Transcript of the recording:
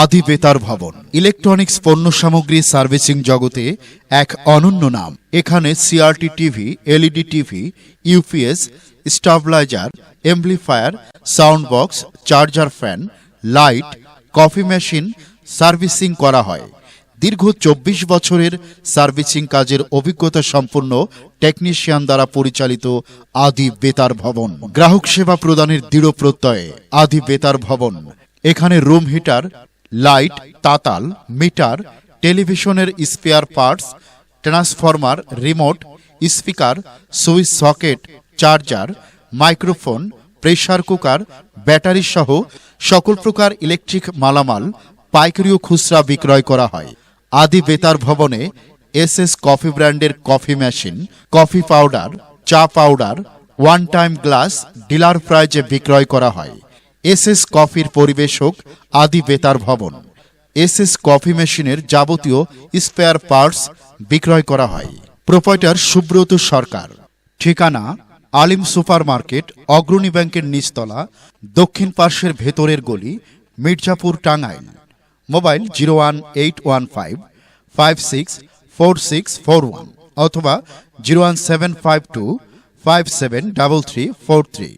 আদি বেতার ভবন ইলেকট্রনিক্স পণ্য সামগ্রী সার্ভিসিং জগতে এক অনন্য নাম। এখানে CRT TV, LED TV, UPS, stabiliser, amplifier, sound box, charger, fan, light, coffee machine servicing করা হয়। দীর্ঘ ২৪ বছরের সার্ভিসিং কাজের অভিজ্ঞতা সম্পন্ন টেকনিশিয়ান দ্বারা পরিচালিত আদি বেতার ভবন। গ্রাহক সেবা প্রদানের দৃঢ় প্রত্যয়ে আদি বেতার ভবন। এখানে রুম হিটার, লাইট, তাতাল, মিটার, টেলিভিশনের spare parts, transformer, remote, speaker, switch socket, charger, microphone, pressure cooker, battery সহ সকল প্রকার ইলেকট্রিক মালামাল পাইকারি ও খুচরা বিক্রয় করা হয়। আদি বেতার ভবনে এসএস কফি ব্র্যান্ডের কফি মেশিন, কফি পাউডার, চা powder one time glass dealer প্রাইজে বিক্রয় করা হয়। এসএস কফির পরিবেশক আদি বেতার ভবন। এসএস কফি মেশিনের যাবতীয় স্পেয়ার পার্টস বিক্রয় করা হয়। প্রোপাইটার সুব্রত সরকার। ঠিকানা আলিম সুপার মার্কেট, অগ্রণী ব্যাংকের নিচতলা, দক্ষিণ পার্শ্বের ভেতরের গলি, মির্জাপুর, টাঙ্গাইল। মোবাইল 01815564641 অথবা 01752573343।